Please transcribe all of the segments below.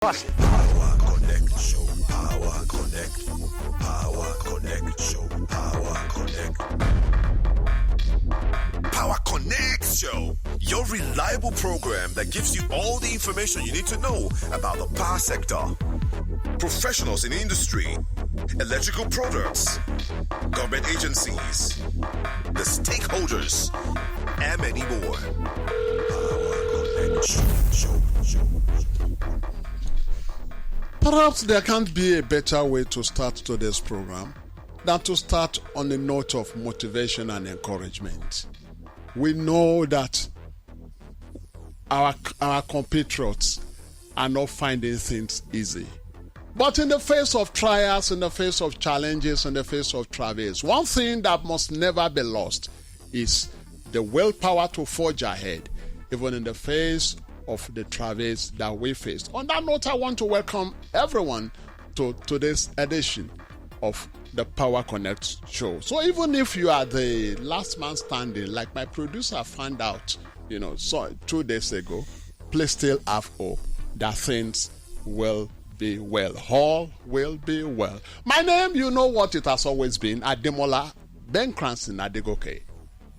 Power Connect Show. Power Connect. Power Connect Show. Power Connect. Power Connect Show. Your reliable program that gives you all the information you need to know about the power sector, professionals in the industry, electrical products, government agencies, the stakeholders, and many more. Power Connect Show. Perhaps there can't be a better way to start today's program than to start on a note of motivation and encouragement. We know that our compatriots are not finding things easy. But in the face of trials, in the face of challenges, in the face of travails, one thing that must never be lost is the willpower to forge ahead, even in the face of the travails that we faced. On that note, I want to welcome everyone to today's edition of the Power Connect show. So even if you are the last man standing, like my producer found out, 2 days ago, please still have hope that things will be well. All will be well. My name, you know what it has always been, Ademola Ben Cranston Adegoke.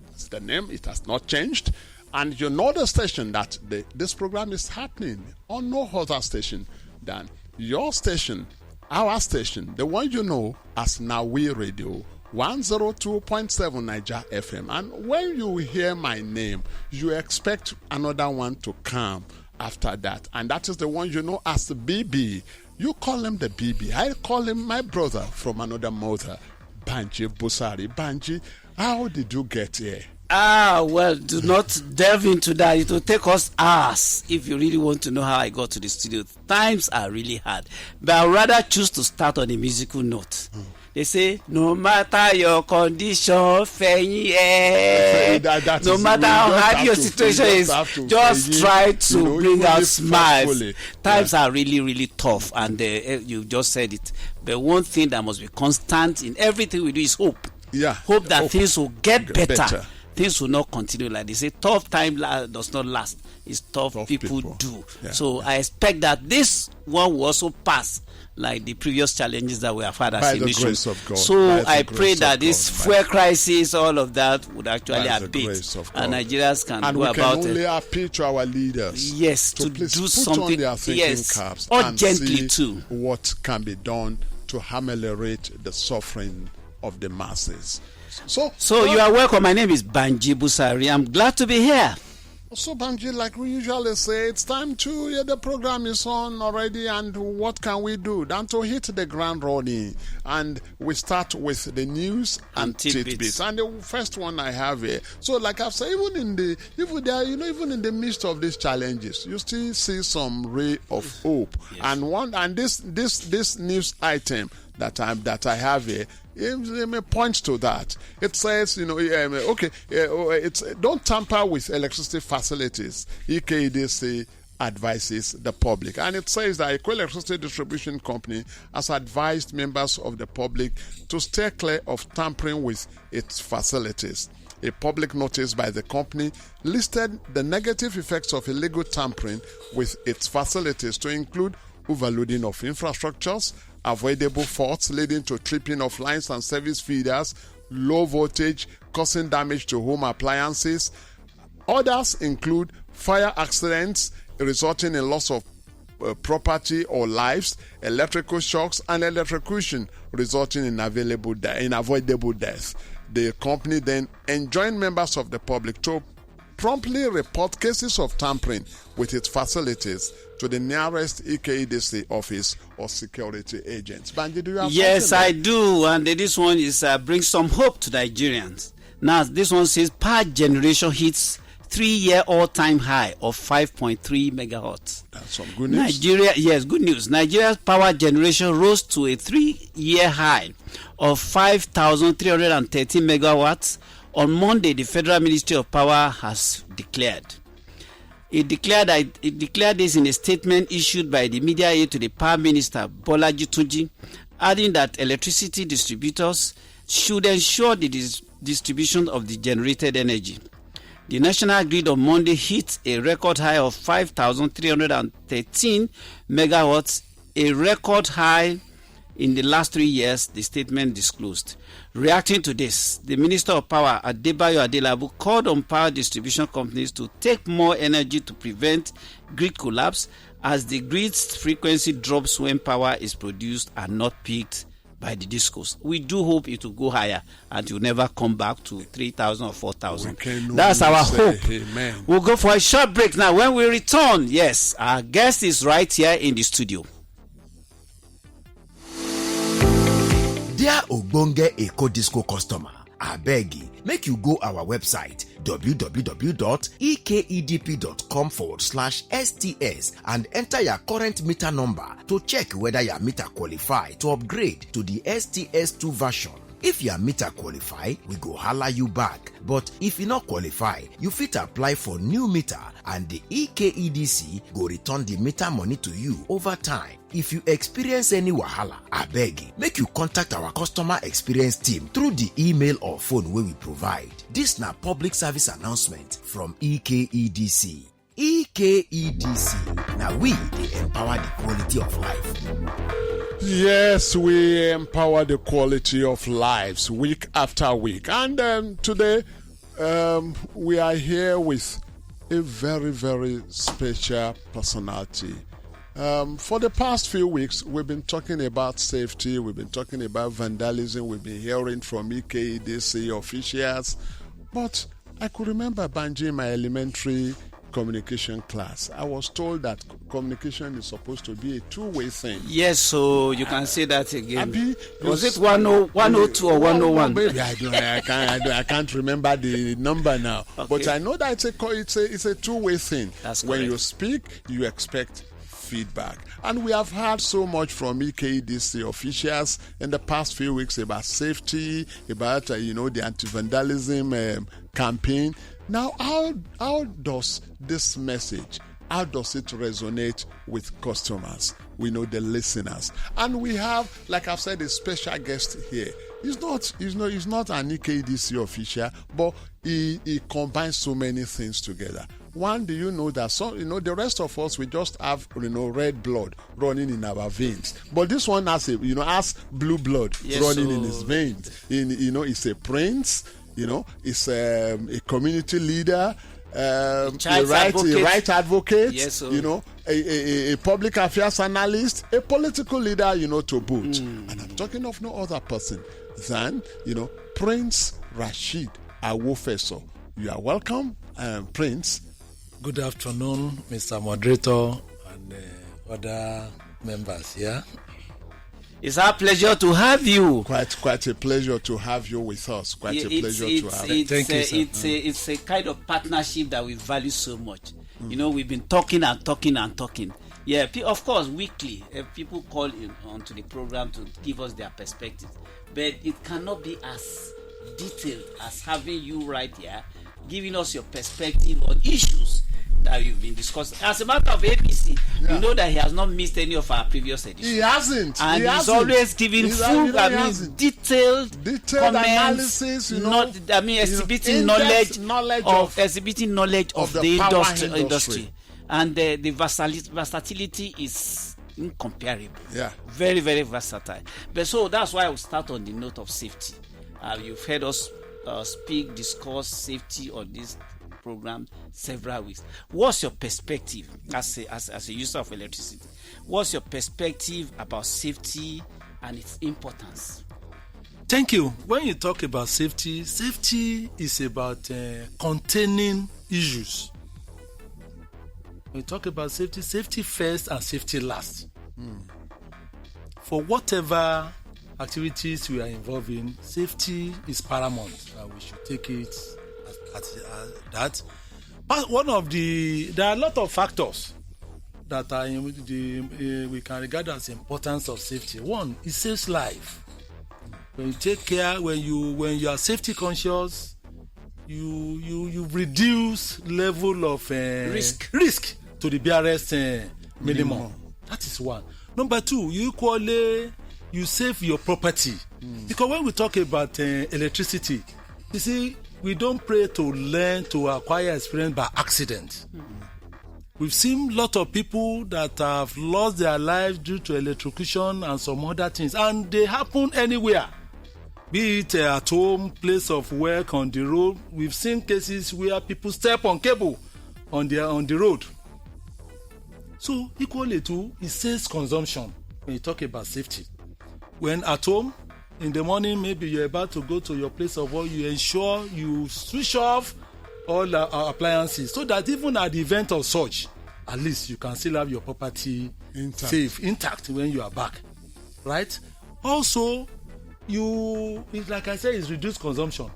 That's the name, it has not changed. And you know the station that this program is happening on no other station than your station, our station, the one you know as Nawi Radio, 102.7 Niger FM. And when you hear my name, you expect another one to come after that. And that is the one you know as the BB. You call him the BB. I call him my brother from another mother, Banji Busari. Banji, how did you get here? Well, do not delve into that. It will take us hours if you really want to know how I got to the studio. Times are really hard. But I'd rather choose to start on a musical note. They say, no matter your condition, no matter how hard your situation is, just try to bring out smiles. Times are really, really tough, and you just said it. But one thing that must be constant in everything we do is hope. Yeah. Hope that things will get better. Things will not continue like they say. Tough time does not last. It's tough people do. Yeah. So I expect that this one will also pass like the previous challenges that we have had as a nation. By the grace of God. So I pray that this fuel crisis, all of that, would actually abate, and Nigerians can go about it. And we can only appeal to our leaders. Yes, to please do put something. On their thinking caps urgently and see too. What can be done to ameliorate the suffering of the masses. So you are welcome. My name is Banji Busari. I'm glad to be here. So Banji, like we usually say, it's time to the program is on already, and what can we do than to hit the ground running? And we start with the news and tidbits. And the first one I have here. So like I've said, even in the midst of these challenges, you still see some ray of hope. Yes. And this news item that I have here, it points to that. It says, don't tamper with electricity facilities. EKDC advises the public. And it says that Eco Electricity Distribution Company has advised members of the public to stay clear of tampering with its facilities. A public notice by the company listed the negative effects of illegal tampering with its facilities to include overloading of infrastructures, avoidable faults leading to tripping of lines and service feeders, low voltage causing damage to home appliances. Others include fire accidents resulting in loss of property or lives, electrical shocks, and electrocution resulting in avoidable death. The company then enjoined members of the public to promptly report cases of tampering with its facilities to the nearest EKDC office or security agents. Banji, do you have Yes, I do. And this one is brings some hope to Nigerians. Now, this one says power generation hits 3-year all-time high of 5.3 megawatts. That's some good news. Good news. Nigeria's power generation rose to a 3-year high of 5,313 megawatts. On Monday, the Federal Ministry of Power has declared. It declared this in a statement issued by the media aide to the Power Minister, Bolaji Tunji, adding that electricity distributors should ensure the distribution of the generated energy. The national grid on Monday hit a record high of 5,313 megawatts, a record high in the last 3 years, the statement disclosed. Reacting to this, the Minister of Power, Adebayo Adelabu, called on power distribution companies to take more energy to prevent grid collapse, as the grid's frequency drops when power is produced and not peaked by the discos. We do hope it will go higher and it will never come back to 3,000 or 4,000. That's our hope. Amen. We'll go for a short break now. When we return, yes, our guest is right here in the studio. Dear Ogbonge Eco Disco customer, abeg make you go our website www.ekedp.com/sts and enter your current meter number to check whether your meter qualify to upgrade to the STS2 version. If your meter qualify, we go holla you back. But if you not qualify, you fit apply for new meter and the EKEDC go return the meter money to you over time. If you experience any wahala, abeg make you contact our customer experience team through the email or phone wey we provide. This na public service announcement from EKEDC. EKEDC. Now we dey empower the quality of life. Yes, we empower the quality of lives week after week. And today we are here with a very, very special personality. For the past few weeks, we've been talking about safety, we've been talking about vandalism, we've been hearing from EKEDC officials. But I could remember, Banji, in my elementary communication class, I was told that communication is supposed to be a two-way thing. Yes, so you can say that again. Abi, was it 102 or 101? Maybe I can't remember the number now. Okay. But I know that it's a two-way thing. That's when correct. you speak, you expect feedback. And we have heard so much from EKEDC officials in the past few weeks about safety, about the anti-vandalism campaign. Now, how does this message, how does it resonate with customers? We know the listeners. And we have, like I've said, a special guest here. He's not an EKEDC official, but he combines so many things together. One, do you know that the rest of us, we just have red blood running in our veins, but this one has has blue blood running in his veins. He's a prince. He's a community leader, a right advocate. Yes, a public affairs analyst, a political leader. To boot. And I'm talking of no other person than Prince Rashid Awofeso. You are welcome, Prince. Good afternoon, Mr. Moderator and other members here. It's our pleasure to have you. Quite a pleasure to have you with us. Thank you, sir. It's a kind of partnership that we value so much. We've been talking and talking and talking. Yeah, of course, weekly, people call onto the program to give us their perspective. But it cannot be as detailed as having you right here, giving us your perspective on issues that you've been discussing. As a matter of APC, you know that he has not missed any of our previous editions. He hasn't. And he's always giving detailed analysis, exhibiting knowledge of the industry. And the versatility is incomparable. Yeah. Very, very versatile. But so that's why I will start on the note of safety. You've heard us discuss safety on this program several weeks. What's your perspective as a user of electricity? What's your perspective about safety and its importance? Thank you. When you talk about safety is about containing issues. When you talk about safety first and safety last. For whatever activities we are involved in, safety is paramount, and we should take it as that. But there are a lot of factors that are we can regard as the importance of safety. One, it saves life. When you take care, when you are safety conscious, you reduce level of risk to the barest minimum. That is one. Number two, you save your property. Because when we talk about electricity, you see, we don't pray to learn to acquire experience by accident. We've seen a lot of people that have lost their lives due to electrocution and some other things, and they happen anywhere, be it at home, place of work, on the road. We've seen cases where people step on cable on the road. So equally to, it says consumption when you talk about safety. When at home, in the morning, maybe you're about to go to your place of work, you ensure you switch off all appliances, so that even at the event of such, at least you can still have your property intact when you are back, right? Also, it's like I said, it's reduced consumption.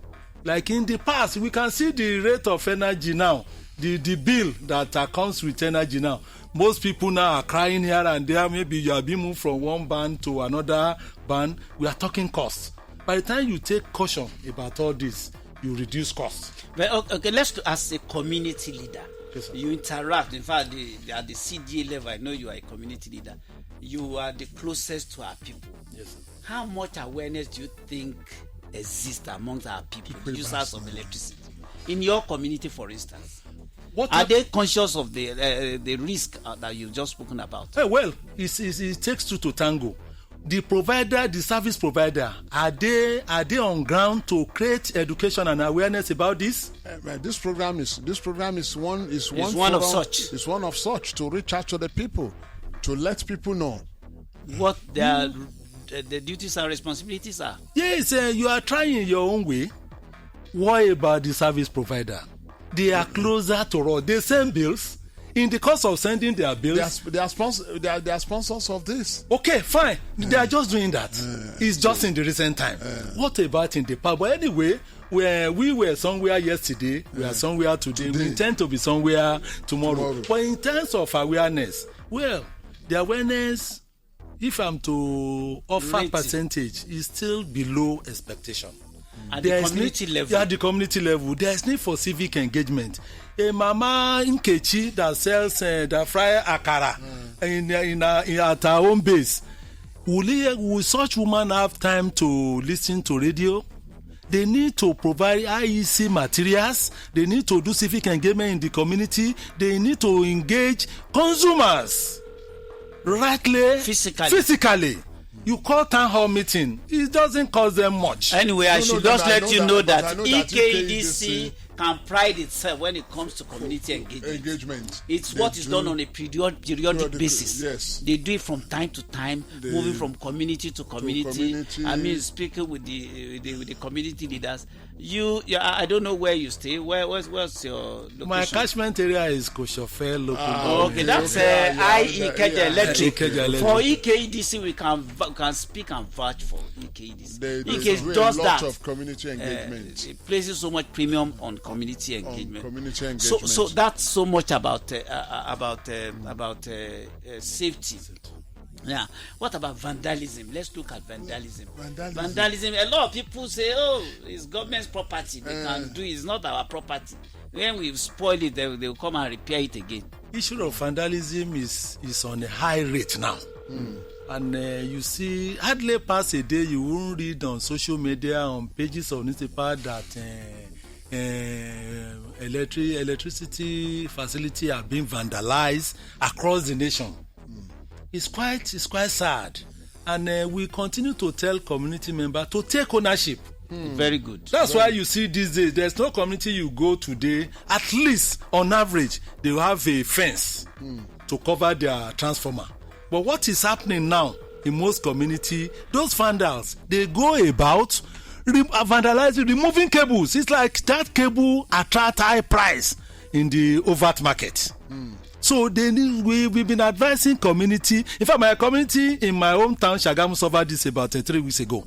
Like in the past, we can see the rate of energy now, the bill that comes with energy now. Most people now are crying here and there. Maybe you are being moved from one band to another band. We are talking costs. By the time you take caution about all this, you reduce costs. Well, okay, let's as a community leader, yes, you interact. In fact, at the CDA level, I know you are a community leader. You are the closest to our people. Yes, sir. How much awareness do you think exists amongst our people users of electricity? In your community, for instance, are they conscious of the risk that you've just spoken about? Well, it takes two to tango. The provider, the service provider, are they on ground to create education and awareness about this? This program is one of such. It's one of such to reach out to the people, to let people know what their the duties and responsibilities are. Yes, you are trying in your own way. What about the service provider? They are closer to us. They send bills. In the course of sending their bills, they are sponsors of this. Okay, fine. They are just doing that. It's just in the recent time. What about in the past? But anyway, we were somewhere yesterday, we are somewhere today. We intend to be somewhere tomorrow. But in terms of awareness, well, the awareness, if I'm to offer percentage, is still below expectation. At the community level. At the community level, there is need for civic engagement. A mama Nkechi that sells that fry akara at her home base, will such woman have time to listen to radio? They need to provide IEC materials. They need to do civic engagement in the community. They need to engage consumers rightly, physically. You call town hall meeting, it doesn't cost them much. Anyway, I should just let you know that EKEDC can pride itself when it comes to community engagement. It's what is done on a periodic basis. Yes. They do it from time to time, moving from community to community. I mean, speaking with the community leaders. I don't know where you stay. Where's your location? My catchment area is Koshofe local. Okay, that's Ikeja Electric. For EKEDC, we can speak and vouch for EKEDC. EKEDC does that. Of community engagement. It places so much premium on community engagement. So that's so much about safety. Yeah. What about vandalism? Let's look at vandalism. Vandalism. A lot of people say, "Oh, it's government's property. They can do it. It's not our property." When we've spoiled it, they will come and repair it again. Issue of vandalism is on a high rate now. And you see, hardly pass a day you won't read on social media, on pages of newspaper that electricity facility are being vandalized across the nation. It's quite sad, and we continue to tell community members to take ownership. Very good. That's why you see these days, there's no community you go today, at least on average, they will have a fence to cover their transformer. But what is happening now in most community, those vandals, they go about vandalizing, removing cables. It's like that cable attract high price in the overt market. So we've been advising community. In fact, my community in my hometown, Shagamu, suffered this about 3 weeks ago.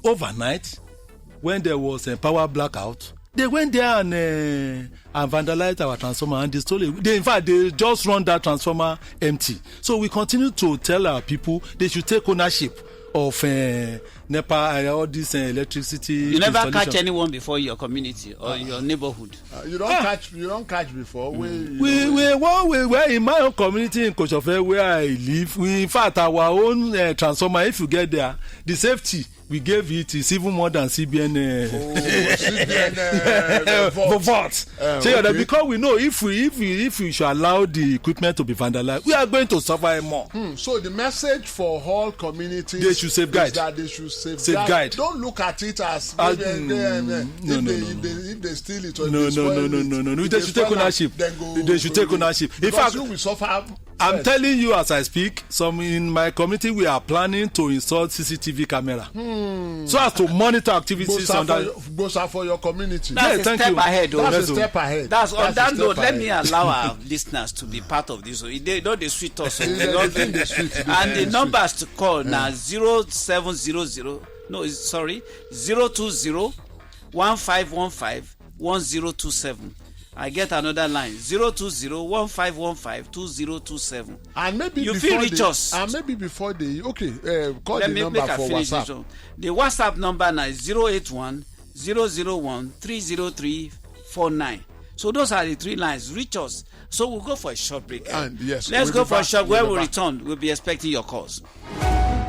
Overnight, when there was a power blackout, they went there and vandalized our transformer and they stole it. In fact, they just run that transformer empty. So we continue to tell our people they should take ownership of NEPA, all this electricity. You never catch anyone before in your community or your neighborhood. You don't catch before. We in my own community in Koshofe where I live. In fact, our own transformer. If you get there, the safety we gave it's even more than CBN votes. So because we know if we should allow the equipment to be vandalized, we are going to suffer more. So the message for all communities they should safeguard. Is that they should safeguard. Don't look at it as if they steal it or no. They should take ownership. They should take ownership. In fact, we suffer. I'm telling you as I speak, some in my community we are planning to install CCTV camera so as to monitor activities Those are for your community. That's a step ahead. That's a step ahead. That's on that note. Let me allow our listeners to be part of this. They know the sweet us. And the numbers to call now 0700. No, sorry, 020-1515-1027. I get another line 020-1515-2027. And maybe you feel reach us. And maybe before the call let the me number make for WhatsApp. The WhatsApp number now is 081-001-30349. So those are the 3 lines. Reach us. So we'll go for a short break. And yes, let's go for a short. When we return, we'll be expecting your calls.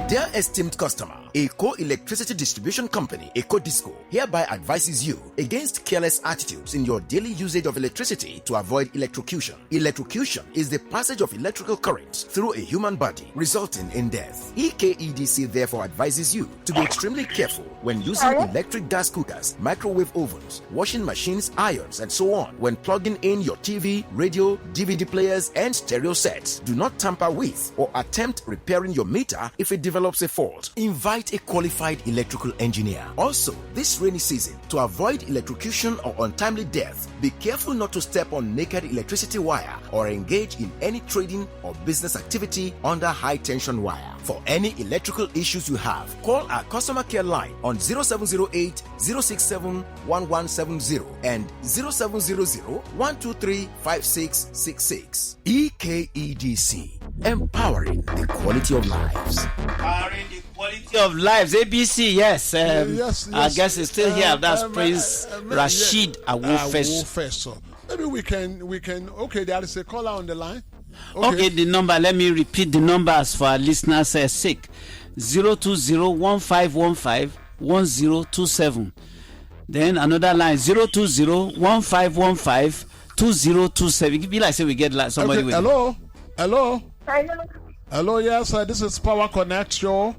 Dear esteemed customer, Eco Electricity Distribution Company, EcoDisco, hereby advises you against careless attitudes in your daily usage of electricity to avoid electrocution. Electrocution is the passage of electrical currents through a human body, resulting in death. EKEDC therefore advises you to be extremely careful when using electric gas cookers, microwave ovens, washing machines, irons, and so on when plugging in your TV, radio, DVD players, and stereo sets. Do not tamper with or attempt repairing your meter if it develops a fault. Invite a qualified electrical engineer. Also, this rainy season, to avoid electrocution or untimely death, be careful not to step on naked electricity wire or engage in any trading or business activity under high tension wire. For any electrical issues you have, call our customer care line on 0708 067 1170 and 0700 123 5666. EKEDC, empowering the quality of lives. Empowering the quality of lives. ABC, yes. Yes. I guess it's still here. That's Prince Rashid Awofeso. Maybe we can. Okay, there is a caller on the line. Okay, the number. Let me repeat the numbers for our listeners' sake. 020-1515-1027. Then another line 020-1515-2027. It be like say we get somebody with. Hello. Yes, this is Power Connect Show.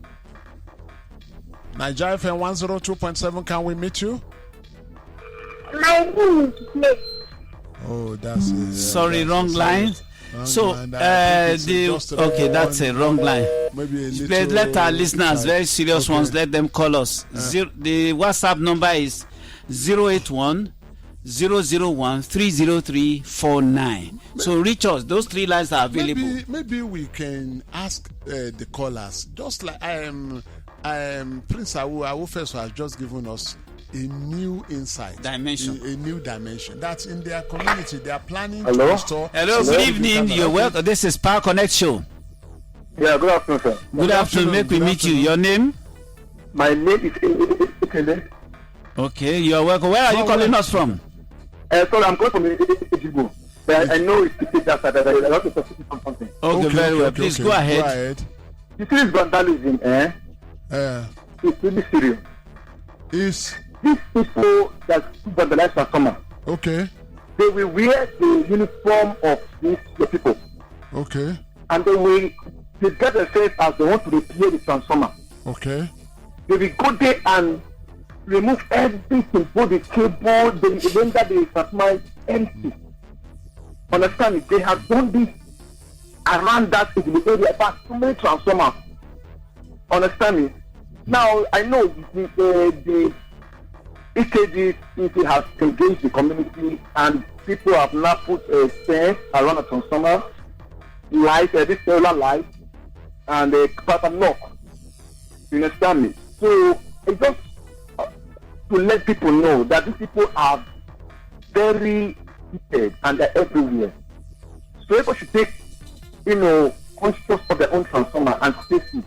Nigeria FM 102.7. Can we meet you? My name is Smith. Oh, that's it. Sorry, wrong line. That's a wrong line. Let our listeners, very serious ones, let them call us. The WhatsApp number is 081-001-30349. So reach us. Those 3 lines are available. Maybe we can ask the callers, just like Prince Awofeso has just given us a new insight, a new dimension. That's in their community. They are planning to install. Hello, good evening. You're welcome. This is Power Connect Show. Yeah, good afternoon, sir. Good afternoon. Make we meet you. Your name? My name is Ekele. Okay, you're welcome. Where are you calling us from? Sorry, I'm calling from Ejibo. But I know it's that I want to talk to something. Okay, very well. Please go ahead. This is vandalism, It's really serious. These people that vandalize transformer. Okay. They will wear the uniform of the people. Okay. And they get themselves as they want to repair the transformer. Okay. They will go there and remove everything, both the cable, the render the transformer empty. Understand me? They have done this around that in the area, but so many transformers. Understand me? Now I know the EKEDC has engaged the community and people have now put a fence around the transformer, light, this solar light, and a pattern lock. You understand me? So it's just to let people know that these people are very heated and they're everywhere. So people should take, conscious of their own transformer and safety.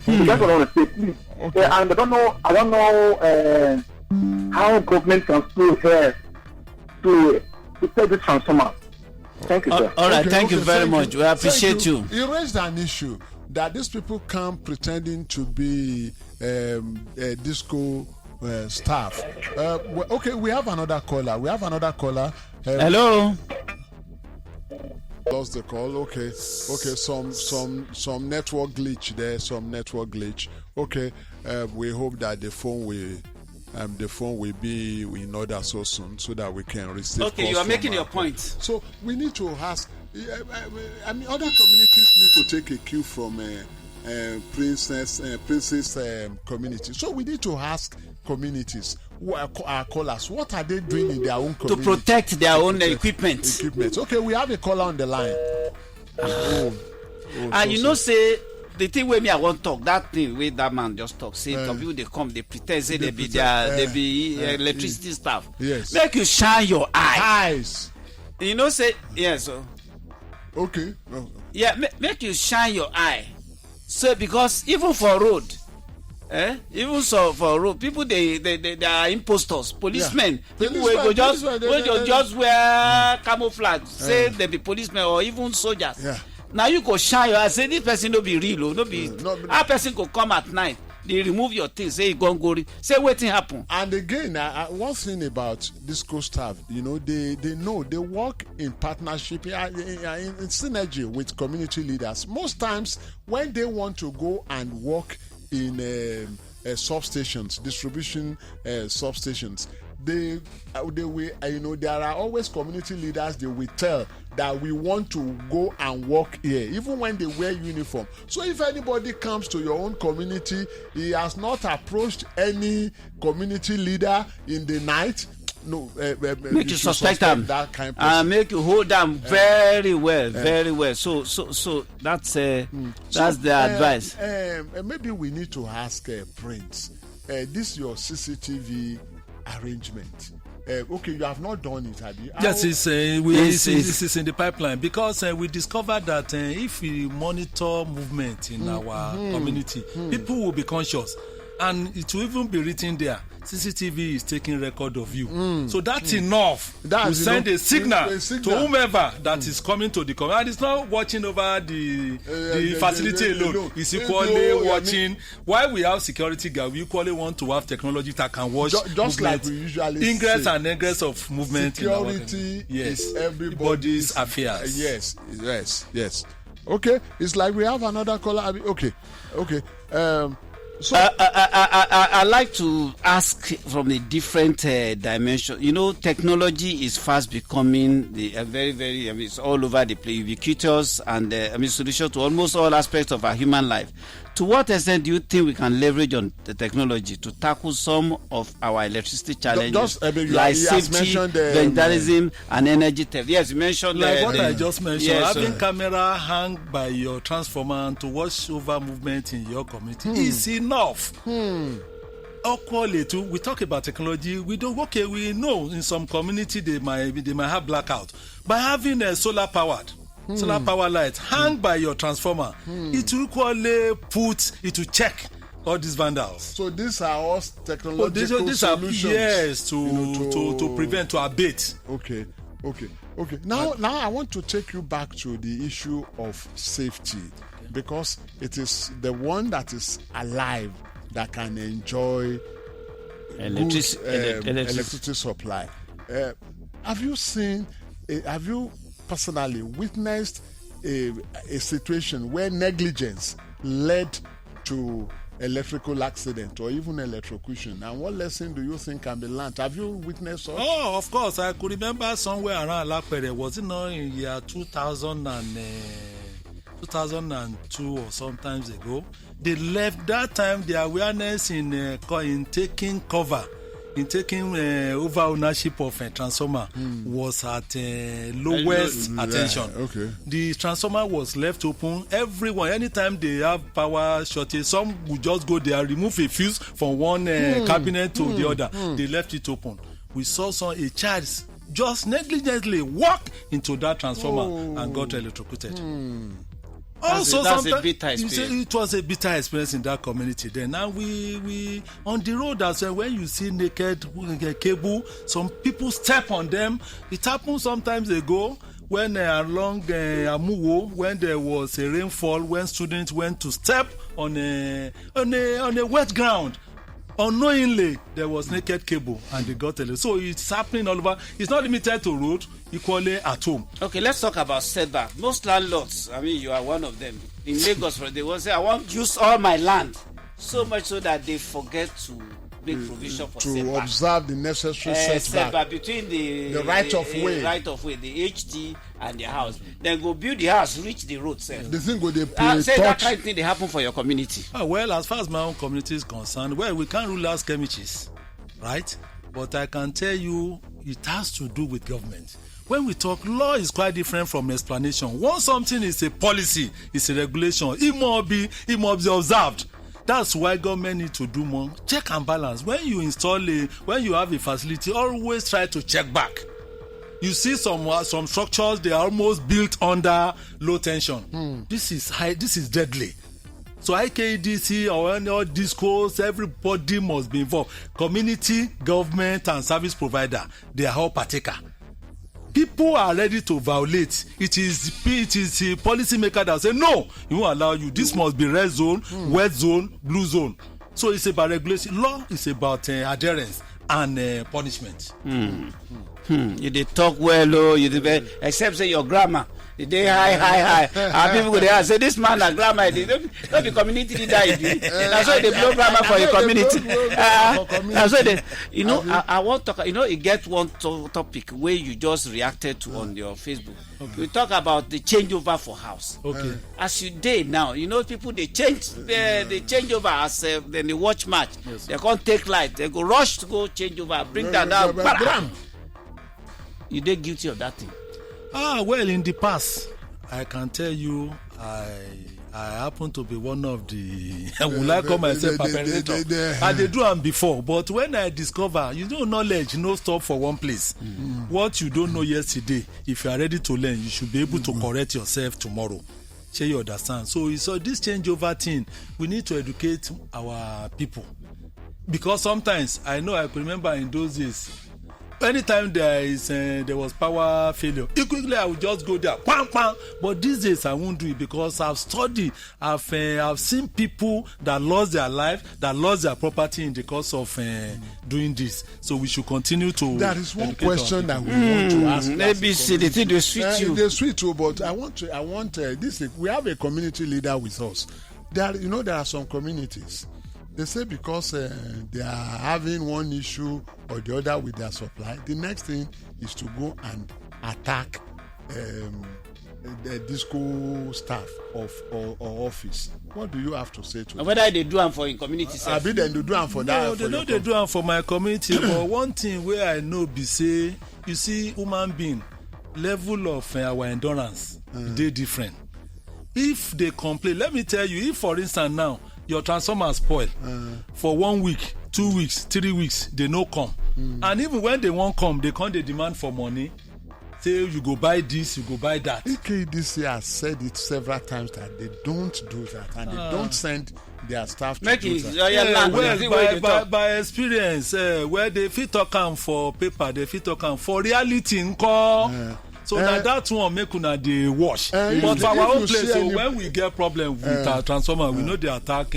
That's what I want to say, please. Okay. And I don't know how government can still here to take the transformer. Thank you, sir. All right, thank you very much. We appreciate you. You raised an issue that these people come pretending to be disco staff. Okay, we have another caller. Hello. Lost the call. Okay. Some network glitch there. Okay. We hope that the phone will be in order so soon, so that we can receive. Okay, you are making your point. So we need to ask. I mean, other communities need to take a cue from Princess community. So we need to ask communities who are our callers, what are they doing in their own community to protect their own equipment? Okay, we have a caller on the line. Say the thing where me I want talk, that thing where that man just talk, say some people they come, they pretend say they be electricity staff. Yes. Make you shine your eyes. Say yes. Okay. Yeah, make you shine your eye. So because even for road, people they are impostors, policemen. Yeah. People will just wear camouflage, say they be policemen or even soldiers. Yeah. Now you go shine your eye, say this person no be real, no be. Our person go come at night. They remove your things, say go. Say wetin happen. And again, one thing about disco staff, they work in partnership, in synergy with community leaders. Most times, when they want to go and work in substations, distribution substations, they will, there are always community leaders. They will tell that we want to go and work here, even when they wear uniform. So if anybody comes to your own community, he has not approached any community leader in the night, make you suspect them, that kind of person. Make you hold them very well. So that's the advice. Maybe we need to ask Prince, this is your CCTV arrangement. Okay, you have not done it, have you? Yes, it's in the pipeline, because we discovered that if we monitor movement in our community, people will be conscious, and it will even be written there. CCTV is taking record of you. So that's enough to send a signal to whomever that is coming to the community. And it's not watching over the facility alone. It's equally watching. While we have security guard, we equally want to have technology that can watch just like we usually ingress and egress of movement. Security is everybody's affairs. Yes. Okay, it's like we have another caller. Okay. So I like to ask from a different dimension. Technology is fast becoming very, it's all over the place, ubiquitous, and solution to almost all aspects of our human life. To what extent do you think we can leverage on the technology to tackle some of our electricity challenges, like safety, vandalism, and energy theft? Yes, you mentioned what I just mentioned. Having camera hang by your transformer to watch over movement in your community is enough. Equally, too, we talk about technology. We know in some community they might have blackout. By having a solar power light hang by your transformer, it will equally check all these vandals. So these are all technological solutions. Yes, to prevent, to abate. Okay. Now I want to take you back to the issue of safety, because it is the one that is alive that can enjoy electricity supply. Have you personally witnessed a situation where negligence led to electrical accident or even electrocution? And what lesson do you think can be learned? Have you witnessed such? Oh, of course. I could remember somewhere around Alapere, was it not in year 2002 or sometimes ago? They left that time. The awareness in taking cover, in taking over ownership of a transformer was at lowest attention. Okay. The transformer was left open. Everyone, anytime they have power shortage, some would just go there, remove a fuse from one cabinet to the other. They left it open. We saw a child just negligently walk into that transformer and got electrocuted. Also, that's a bitter experience. It was a bitter experience in that community then. Now we on the road as well, when you see naked cable, some people step on them. It happened sometimes ago when along Amuwo, when there was a rainfall, when students went to step on a wet ground, unknowingly there was naked cable and they got a. So it's happening all over. It's not limited to road, equally at home. Okay, let's talk about setback. Most landlords, I mean, you are one of them. In Lagos, they will say, I want to use all my land. So much so that they forget to make provision for to setback. observe the necessary setback between the right of way, the HT and the house. Then go build the house, reach the road. Say the thing go they say that kind of thing they happen for your community. Well, as far as my own community is concerned, well, we can't rule out skirmishes, right? But I can tell you, it has to do with government. When we talk, law is quite different from explanation. Once something is a policy, it's a regulation, it must be observed. That's why government need to do more check and balance. When you when you have a facility, always try to check back. You see some structures, they are almost built under low tension. This is high. This is deadly. So IKDC or any other discos, everybody must be involved. Community, government, and service provider, they are all partaker. People are ready to violate. It is the policy maker that say no, we won't allow you. This must be red zone, wet zone, blue zone. So it's about regulation. Law is about adherence and punishment. You dey talk well, oh, you dey except say your grammar. The day high. And people go there say this man a grammar. Don't be community leader. That's why they blow grammar for your community. That's why they, I want to talk. It get one topic where you just reacted to on your Facebook. Okay. We talk about the changeover for house. Okay. As you did now, people they change over as then they watch match. Yes. They can't take light. They go rush to go change over, bring that down. You dey guilty of that thing? Well, in the past, I can tell you, I happen to be one of the. Will I call myself perpetrator? I did do them before, but when I discover, knowledge no stop for one place. What you don't know yesterday, if you are ready to learn, you should be able to correct yourself tomorrow. Share you understand? So this changeover thing, we need to educate our people, because sometimes I could remember in those days. Anytime there was power failure, quickly I would just go there, bang, bang. But these days I won't do it because I've studied, I've seen people that lost their life, that lost their property in the course of doing this. So we should continue to. There is one question that we want to ask. Maybe see the thing they switch you. They switch you, but I want this. We have a community leader with us. There are some communities. They say because they are having one issue or the other with their supply, the next thing is to go and attack the disco staff or office. What do you have to say to them? Whether they do them for in community self? I mean, they do them for that. No, they know they do them for my community. But one thing where I know be say, you see, human being level of our endurance, they different. If they complain, let me tell you, if for instance now, your transformer spoil for 1 week, 2 weeks, 3 weeks, they no come. And even when they won't come, they demand for money. Say you go buy this, you go buy that. EKDC has said it several times that they don't do that and they don't send their staff to do that. By experience, where they fit talk am for paper, they fit talk am for reality nko. So that one make una dey wash. But for our own place, so when we get problem with our transformer, we know they attack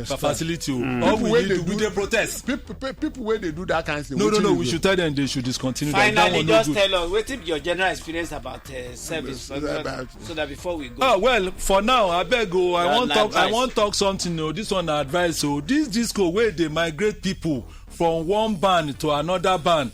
facility. All we need to do, they protest. People where they do that kind of thing. No, we should tell them they should discontinue. Finally, just tell us what is your general experience about service, so that before we go. Well, for now, I beg go. I want talk something. No, this one advice. So this disco where they migrate people from one band to another band.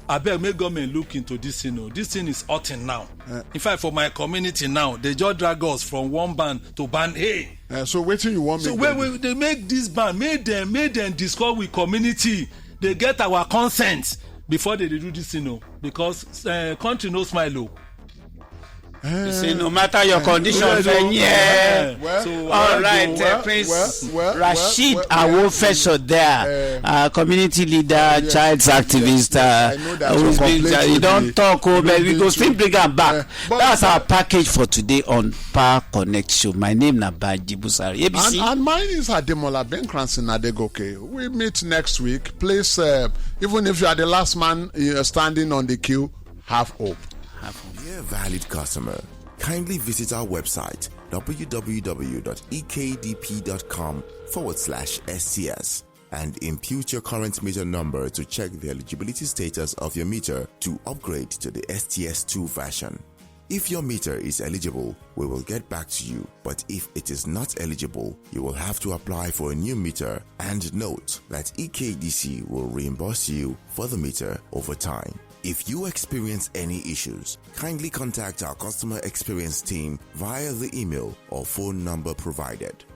I beg make government look into this thing. This thing is hurting now. In fact, for my community now, they just drag us from one band to band A. So what you want? So when they make this band, made them discuss with community. They get our consent before they do this thing. Because country no smile. You see, no matter your condition, all right, Prince Rashid Awofeso there, community leader, child's activist, you don't talk, but we go still bring her back. That's our package for today on Power Connect Show. My name is Nabaji Busari, ABC. And mine is Ademola Benkranson Adegoke. We meet next week. Please, even if you are the last man standing on the queue, have hope. Yeah, Dear valued customer, kindly visit our website www.ekdp.com/STS and impute your current meter number to check the eligibility status of your meter to upgrade to the STS2 version. If your meter is eligible, we will get back to you, but if it is not eligible, you will have to apply for a new meter, and note that EKDC will reimburse you for the meter over time. If you experience any issues, kindly contact our customer experience team via the email or phone number provided.